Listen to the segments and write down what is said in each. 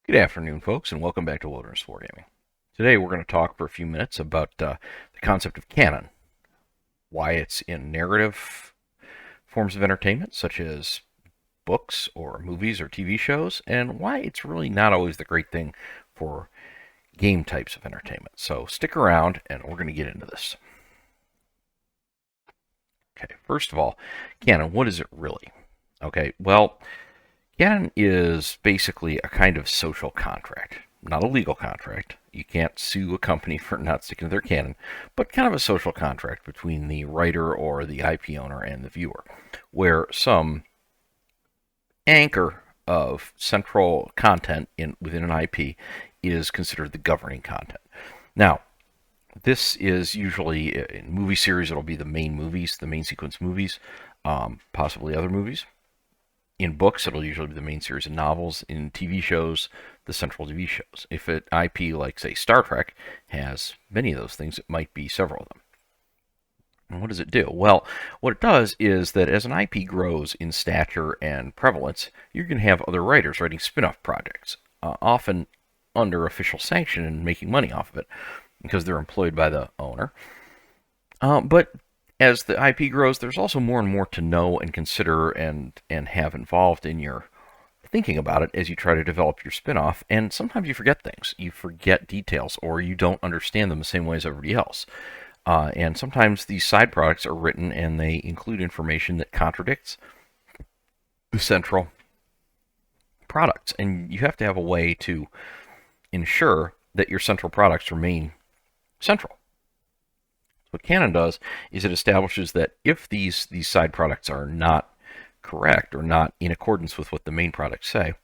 Good afternoon, folks, and welcome back to Wilderness Wargaming. Today we're going to talk for a few minutes about the concept of canon, why it's in narrative forms of entertainment, such as books or movies or TV shows, and why it's really not always the great thing for game types of entertainment. So stick around, and we're going to get into this. Okay, first of all, canon, what is it really? Okay, well, canon is basically a kind of social contract, not a legal contract. You can't sue a company for not sticking to their canon, but kind of a social contract between the writer or the IP owner and the viewer, where some anchor of central content within an IP is considered the governing content. Now, this is usually in movie series, it'll be the main movies, the main sequence movies, possibly other movies. In books, it'll usually be the main series of novels. In TV shows, the central TV shows. If an IP like, say, Star Trek has many of those things, it might be several of them. And what does it do? Well, what it does is that as an IP grows in stature and prevalence, you're going to have other writers writing spin-off projects, often under official sanction and making money off of it because they're employed by the owner. But as the IP grows, there's also more and more to know and consider and have involved in your thinking about it as you try to develop your spin-off. And sometimes you forget things. You forget details, or you don't understand them the same way as everybody else. And sometimes these side products are written and they include information that contradicts the central products. And you have to have a way to ensure that your central products remain central. What Canon does is it establishes that if these side products are not correct or not in accordance with what the main products say,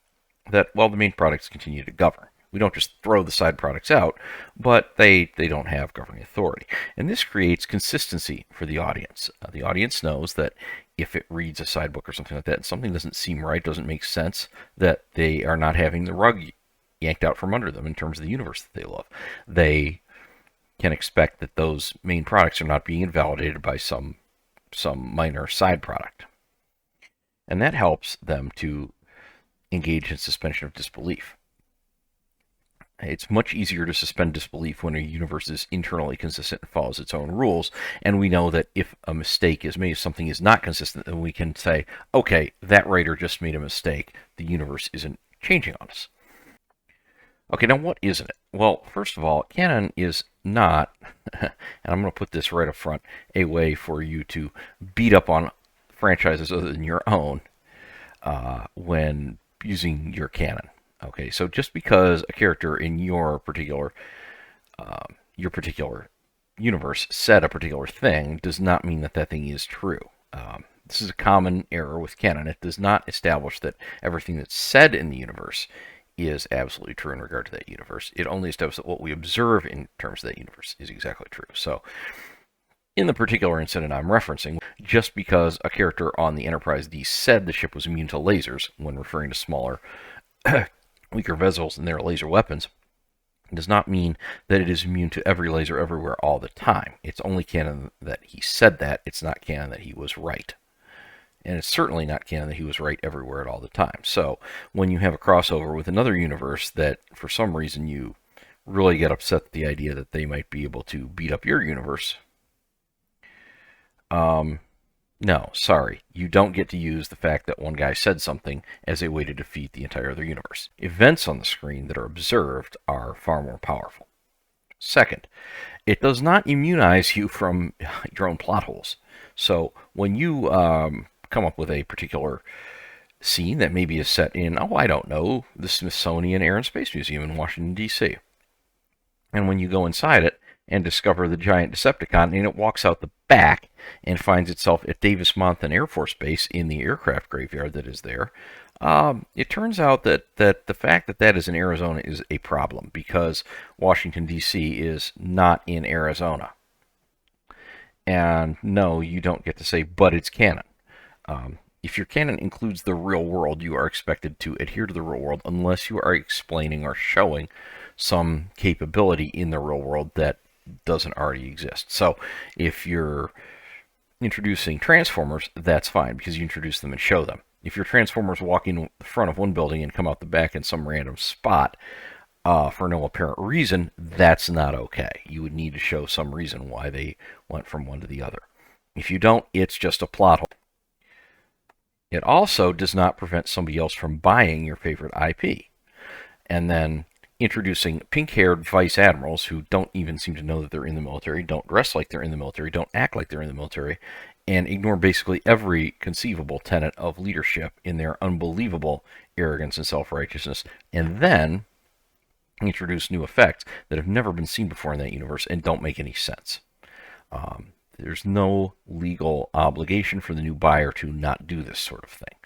that, well, the main products continue to govern. We don't just throw the side products out, but they don't have governing authority. And this creates consistency for the audience. The audience knows that if it reads a side book or something like that, and something doesn't seem right, doesn't make sense, that they are not having the rug yanked out from under them in terms of the universe that they love. They can expect that those main products are not being invalidated by some minor side product. And that helps them to engage in suspension of disbelief. It's much easier to suspend disbelief when a universe is internally consistent and follows its own rules. And we know that if a mistake is made, if something is not consistent, then we can say, okay, that writer just made a mistake. The universe isn't changing on us. Okay, now what isn't it? Well, first of all, canon is not, and I'm going to put this right up front, a way for you to beat up on franchises other than your own when using your canon. Okay, so just because a character in your particular universe said a particular thing does not mean that that thing is true. This is a common error with canon. It does not establish that everything that's said in the universe is absolutely true in regard to that universe. It only establishes that what we observe in terms of that universe is exactly true. So, in the particular incident I'm referencing, just because a character on the Enterprise D said the ship was immune to lasers when referring to smaller, weaker vessels and their laser weapons, does not mean that it is immune to every laser everywhere all the time. It's only canon that he said that. It's not canon that he was right. And it's certainly not canon that he was right everywhere at all the time. So when you have a crossover with another universe that for some reason you really get upset at the idea that they might be able to beat up your universe, no, sorry. You don't get to use the fact that one guy said something as a way to defeat the entire other universe. Events on the screen that are observed are far more powerful. Second, it does not immunize you from your own plot holes. So when you come up with a particular scene that maybe is set in, oh, I don't know, the Smithsonian Air and Space Museum in Washington, D.C., and when you go inside it and discover the giant Decepticon, and it walks out the back and finds itself at Davis-Monthan Air Force Base in the aircraft graveyard that is there, it turns out that the fact that that is in Arizona is a problem because Washington, D.C. is not in Arizona. And no, you don't get to say, but it's canon. If your canon includes the real world, you are expected to adhere to the real world unless you are explaining or showing some capability in the real world that doesn't already exist. So if you're introducing Transformers, that's fine because you introduce them and show them. If your Transformers walking the front of one building and come out the back in some random spot for no apparent reason, that's not okay. You would need to show some reason why they went from one to the other. If you don't, it's just a plot hole. It also does not prevent somebody else from buying your favorite IP. And then introducing pink-haired vice admirals who don't even seem to know that they're in the military, don't dress like they're in the military, don't act like they're in the military, and ignore basically every conceivable tenet of leadership in their unbelievable arrogance and self-righteousness, and then introduce new effects that have never been seen before in that universe and don't make any sense. There's no legal obligation for the new buyer to not do this sort of thing.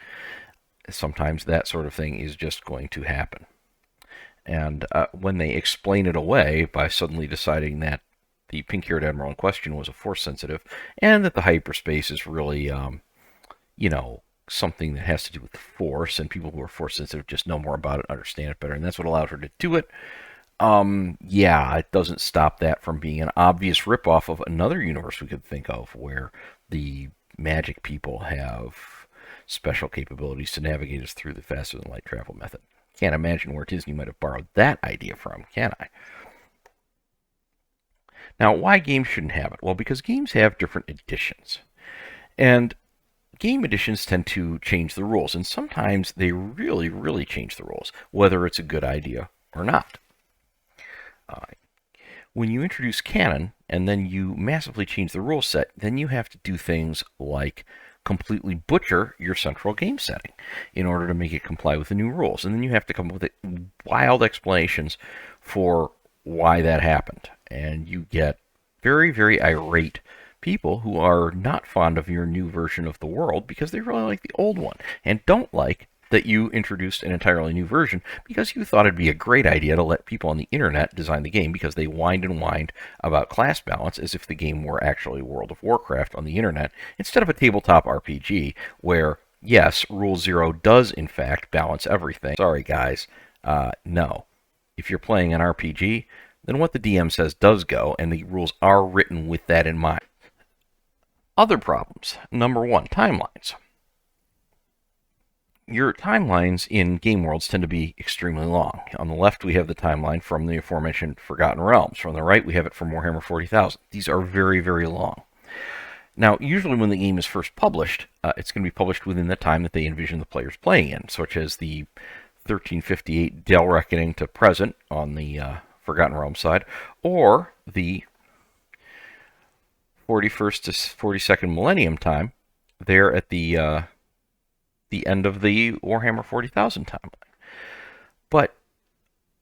Sometimes that sort of thing is just going to happen. And when they explain it away by suddenly deciding that the pink-haired admiral in question was a force sensitive, and that the hyperspace is really, something that has to do with the force, and people who are force sensitive just know more about it, understand it better, and that's what allowed her to do it. It doesn't stop that from being an obvious ripoff of another universe we could think of, where the magic people have special capabilities to navigate us through the faster-than-light travel method. Can't imagine where Disney might have borrowed that idea from, can I? Now, why games shouldn't have it? Well, because games have different editions. And game editions tend to change the rules, and sometimes they really, really change the rules, whether it's a good idea or not. When you introduce Canon, and then you massively change the rule set, then you have to do things like completely butcher your central game setting in order to make it comply with the new rules. And then you have to come up with wild explanations for why that happened. And you get very, very irate people who are not fond of your new version of the world because they really like the old one and don't like that you introduced an entirely new version because you thought it'd be a great idea to let people on the internet design the game because they whined and whined about class balance as if the game were actually World of Warcraft on the internet instead of a tabletop RPG where, yes, Rule 0 does in fact balance everything. Sorry guys, no. If you're playing an RPG, then what the DM says does go, and the rules are written with that in mind. Other problems. Number one, timelines. Your timelines in game worlds tend to be extremely long. On the left, we have the timeline from the aforementioned Forgotten Realms. From the right, we have it from Warhammer 40,000. These are very, very long. Now, usually when the game is first published, it's going to be published within the time that they envision the players playing in, such as the 1358 Dell Reckoning to present on the Forgotten Realms side, or the 41st to 42nd Millennium time there at the end of the Warhammer 40,000 timeline. But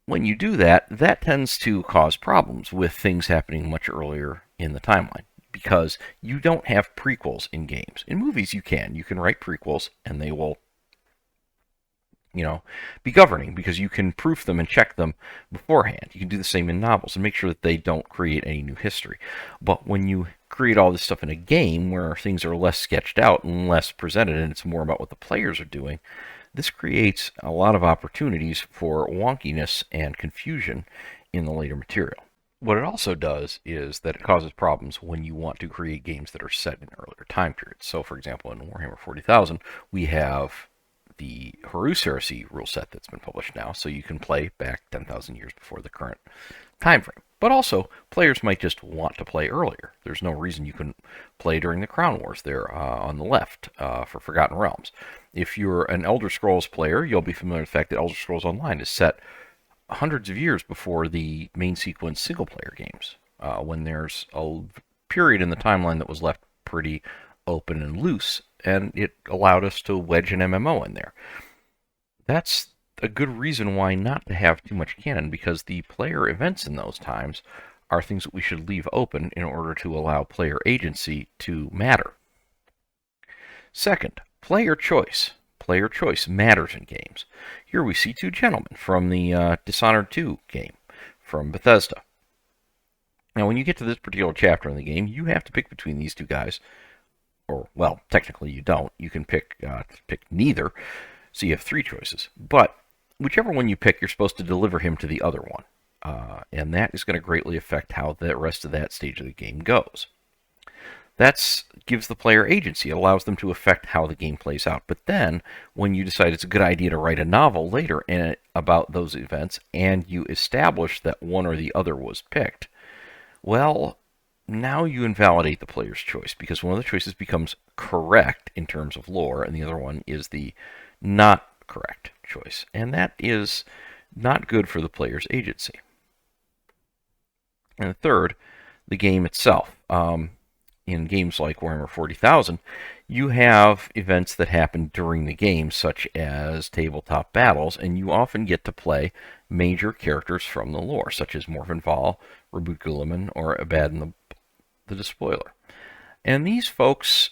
when you do that, that tends to cause problems with things happening much earlier in the timeline because you don't have prequels in games. In movies, you can. You can write prequels, and they will, be governing because you can proof them and check them beforehand. You can do the same in novels and make sure that they don't create any new history. But when you create all this stuff in a game where things are less sketched out and less presented and it's more about what the players are doing, this creates a lot of opportunities for wonkiness and confusion in the later material. What it also does is that it causes problems when you want to create games that are set in earlier time periods. So, for example, in Warhammer 40,000, we have the Horus Heresy rule set that's been published now, so you can play back 10,000 years before the current time frame. But also, players might just want to play earlier. There's no reason you couldn't play during the Crown Wars there on the left for Forgotten Realms. If you're an Elder Scrolls player, you'll be familiar with the fact that Elder Scrolls Online is set hundreds of years before the main sequence single-player games, when there's a period in the timeline that was left pretty open and loose, and it allowed us to wedge an MMO in there. That's a good reason why not to have too much canon, because the player events in those times are things that we should leave open in order to allow player agency to matter. Second, player choice. Player choice matters in games. Here we see two gentlemen from the Dishonored 2 game from Bethesda. Now, when you get to this particular chapter in the game, you have to pick between these two guys. Or, well, technically you don't. You can pick neither, so you have three choices. But whichever one you pick, you're supposed to deliver him to the other one. And that is going to greatly affect how the rest of that stage of the game goes. That gives the player agency. It allows them to affect how the game plays out. But then, when you decide it's a good idea to write a novel later about those events, and you establish that one or the other was picked, well, now you invalidate the player's choice, because one of the choices becomes correct in terms of lore, and the other one is the not correct choice. And that is not good for the player's agency. And third, the game itself. In games like Warhammer 40,000, you have events that happen during the game, such as tabletop battles, and you often get to play major characters from the lore, such as Morvenn Vahl, Rabut Guilliman, or Abaddon the Despoiler. And these folks,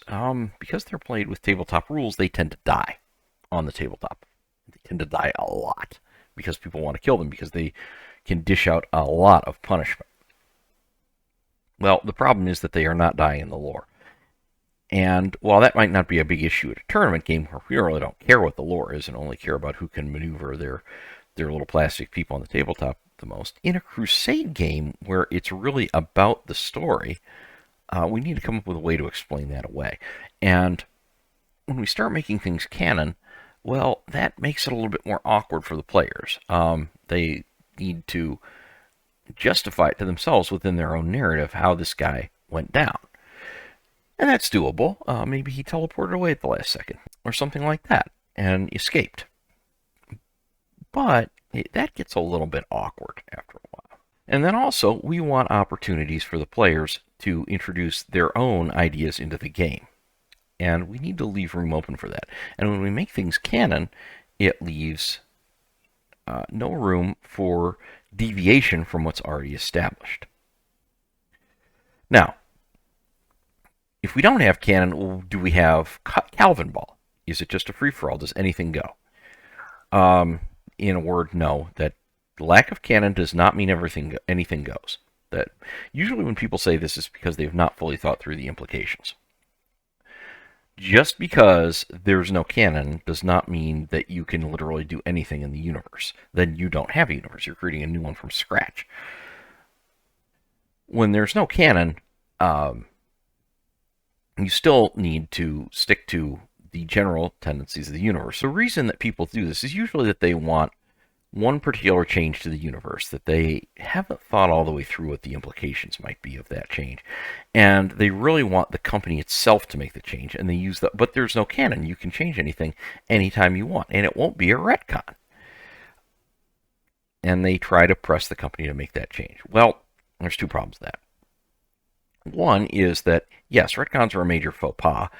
because they're played with tabletop rules, they tend to die on the tabletop. They tend to die a lot because people want to kill them, because they can dish out a lot of punishment. Well, the problem is that they are not dying in the lore. And while that might not be a big issue at a tournament game where we really don't care what the lore is and only care about who can maneuver their little plastic people on the tabletop the most, in a Crusade game where it's really about the story, we need to come up with a way to explain that away. And when we start making things canon, well, that makes it a little bit more awkward for the players. They need to justify it to themselves within their own narrative how this guy went down. And that's doable. Maybe he teleported away at the last second, or something like that, and escaped. But that gets a little bit awkward after a while. And then also, we want opportunities for the players to introduce their own ideas into the game. And we need to leave room open for that. And when we make things canon, it leaves no room for deviation from what's already established. Now, if we don't have canon, do we have Calvin Ball? Is it just a free-for-all? Does anything go? In a word, no. That lack of canon does not mean anything goes. That usually when people say this is because they've not fully thought through the implications. Just because there's no canon does not mean that you can literally do anything in the universe. Then you don't have a universe. You're creating a new one from scratch. When there's no canon, you still need to stick to the general tendencies of the universe. The reason that people do this is usually that they want one particular change to the universe, that they haven't thought all the way through what the implications might be of that change. And they really want the company itself to make the change, and they use that. But there's no canon. You can change anything anytime you want, and it won't be a retcon. And they try to press the company to make that change. Well, there's two problems with that. One is that, yes, retcons are a major faux pas,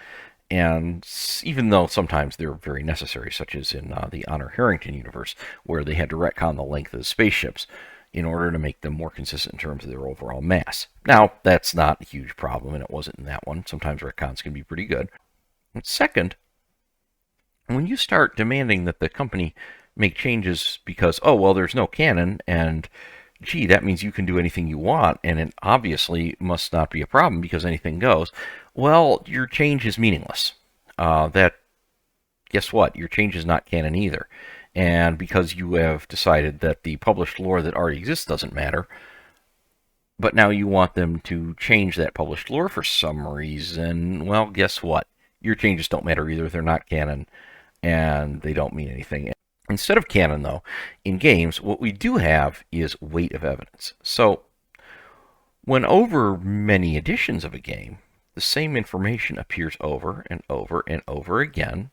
and even though sometimes they're very necessary, such as in the Honor Harrington universe, where they had to retcon the length of the spaceships in order to make them more consistent in terms of their overall mass. Now, that's not a huge problem, and it wasn't in that one. Sometimes retcons can be pretty good. And second, when you start demanding that the company make changes because, oh, well, there's no canon, and gee, that means you can do anything you want, and it obviously must not be a problem because anything goes, well, your change is meaningless. Guess what? Your change is not canon either. And because you have decided that the published lore that already exists doesn't matter, but now you want them to change that published lore for some reason, well, guess what? Your changes don't matter either. They're not canon, and they don't mean anything. Instead of canon, though, in games, what we do have is weight of evidence. So, when over many editions of a game, the same information appears over and over and over again,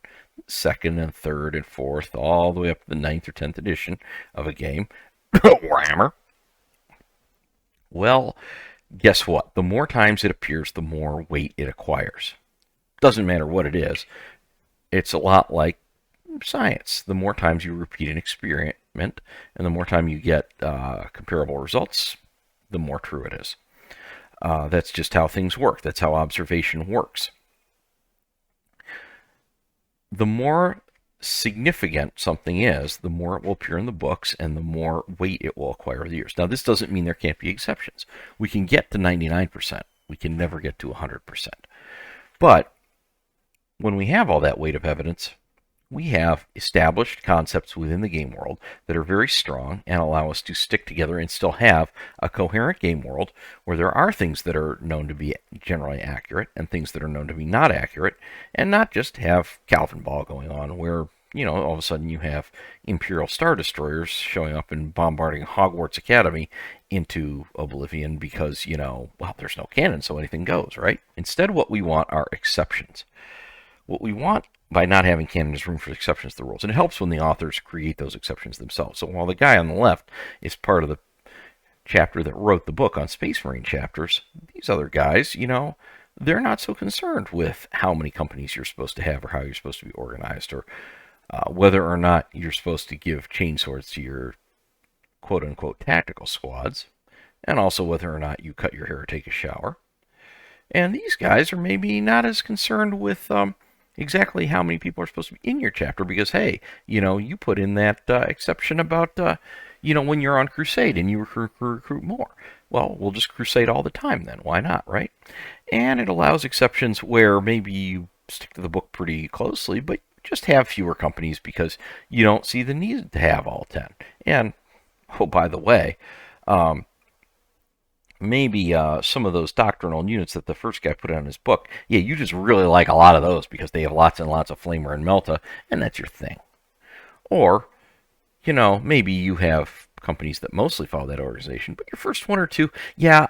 second and third and fourth, all the way up to the 9th or 10th edition of a game, Warhammer. Well, guess what? The more times it appears, the more weight it acquires. Doesn't matter what it is. It's a lot like science. The more times you repeat an experiment, and the more time you get comparable results, the more true it is. That's just how things work. That's how observation works. The more significant something is, the more it will appear in the books, and the more weight it will acquire over the years. Now, this doesn't mean there can't be exceptions. We can get to 99%. We can never get to 100%. But when we have all that weight of evidence, We have established concepts within the game world that are very strong and allow us to stick together and still have a coherent game world where there are things that are known to be generally accurate and things that are known to be not accurate, and not just have Calvin Ball going on where, all of a sudden you have Imperial Star Destroyers showing up and bombarding Hogwarts Academy into oblivion because, well, there's no canon, so anything goes, right? Instead, what we want are exceptions. What we want by not having canon is room for exceptions to the rules. And it helps when the authors create those exceptions themselves. So while the guy on the left is part of the chapter that wrote the book on Space Marine chapters, these other guys, they're not so concerned with how many companies you're supposed to have or how you're supposed to be organized or whether or not you're supposed to give chainswords to your quote-unquote tactical squads, and also whether or not you cut your hair or take a shower. And these guys are maybe not as concerned with exactly how many people are supposed to be in your chapter because, hey, you put in that exception about, when you're on crusade and you recruit more. Well, we'll just crusade all the time then. Why not, right? And it allows exceptions where maybe you stick to the book pretty closely, but just have fewer companies because you don't see the need to have all 10. And, oh, by the way, maybe some of those doctrinal units that the first guy put on his book, yeah, you just really like a lot of those because they have lots and lots of Flamer and Melta, and that's your thing. Or, maybe you have companies that mostly follow that organization, but your first one or two, yeah,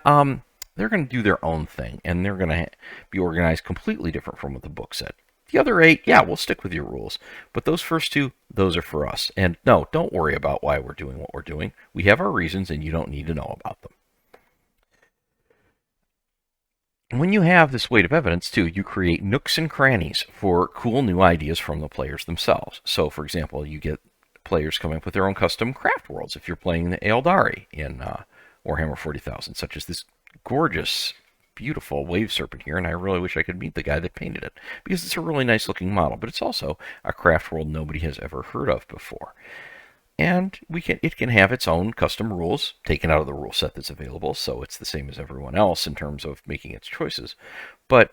they're going to do their own thing, and they're going to be organized completely different from what the book said. The other 8, yeah, we'll stick with your rules. But those first 2, those are for us. And no, don't worry about why we're doing what we're doing. We have our reasons, and you don't need to know about them. When you have this weight of evidence, too, you create nooks and crannies for cool new ideas from the players themselves. So, for example, you get players coming up with their own custom craft worlds if you're playing the Eldari in Warhammer 40,000, such as this gorgeous, beautiful wave serpent here, and I really wish I could meet the guy that painted it, because it's a really nice looking model, but it's also a craft world nobody has ever heard of before. And it can have its own custom rules taken out of the rule set that's available, so it's the same as everyone else in terms of making its choices. But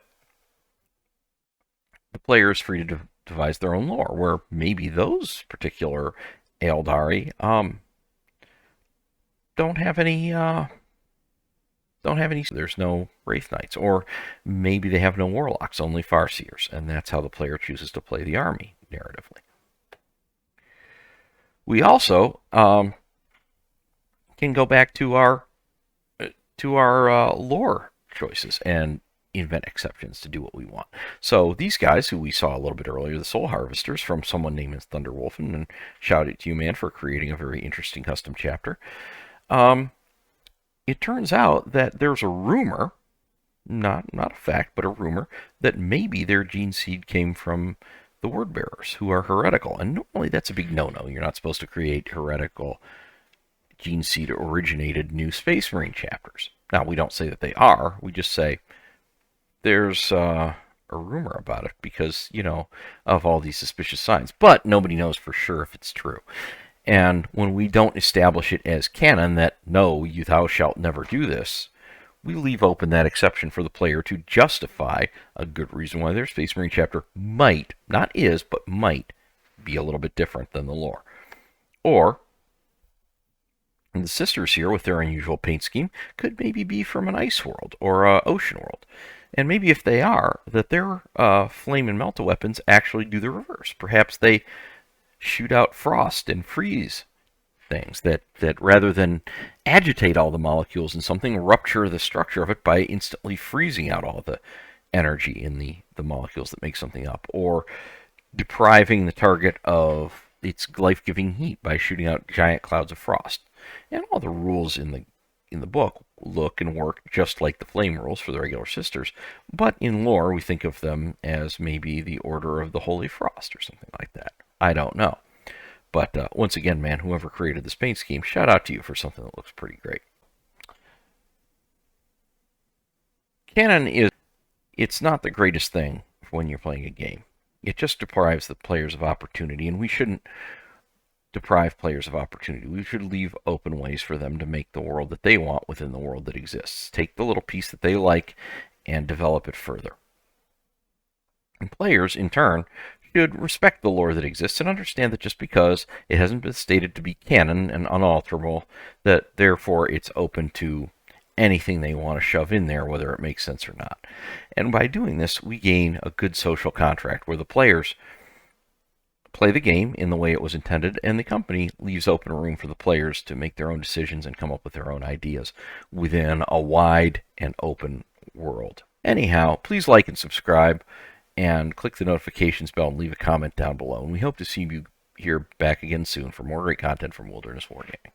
the player is free to devise their own lore, where maybe those particular Eldari don't have any. There's no Wraith Knights, or maybe they have no Warlocks, only Farseers, and that's how the player chooses to play the army narratively. We also can go back to our lore choices and invent exceptions to do what we want. So these guys, who we saw a little bit earlier, the Soul Harvesters, from someone named Thunderwolfen, and shout out to you, man, for creating a very interesting custom chapter. It turns out that there's a rumor, not a fact, but a rumor, that maybe their gene seed came from the word bearers, who are heretical. And normally that's a big no-no. You're not supposed to create heretical gene seed originated new Space Marine chapters. Now, we don't say that they are. We just say there's a rumor about it because, of all these suspicious signs. But nobody knows for sure if it's true. And when we don't establish it as canon that, no, thou shalt never do this, we leave open that exception for the player to justify a good reason why their Space Marine chapter might, not is, but might, be a little bit different than the lore. Or, the sisters here, with their unusual paint scheme, could maybe be from an ice world or an ocean world. And maybe if they are, that their flame and melta weapons actually do the reverse. Perhaps they shoot out frost and freeze things that rather than agitate all the molecules in something, rupture the structure of it by instantly freezing out all the energy in the molecules that make something up, or depriving the target of its life-giving heat by shooting out giant clouds of frost. And all the rules in the book look and work just like the flame rules for the regular sisters, but in lore we think of them as maybe the Order of the Holy Frost or something like that. I don't know. But once again, man, whoever created this paint scheme, shout out to you for something that looks pretty great. Canon it's not the greatest thing when you're playing a game. It just deprives the players of opportunity, and we shouldn't deprive players of opportunity. We should leave open ways for them to make the world that they want within the world that exists. Take the little piece that they like and develop it further. And players, in turn, should respect the lore that exists and understand that just because it hasn't been stated to be canon and unalterable, that therefore it's open to anything they want to shove in there, whether it makes sense or not. And by doing this, we gain a good social contract where the players play the game in the way it was intended, and the company leaves open room for the players to make their own decisions and come up with their own ideas within a wide and open world. Anyhow, please like and subscribe, and click the notifications bell and leave a comment down below. And we hope to see you here back again soon for more great content from Wilderness Wargaming.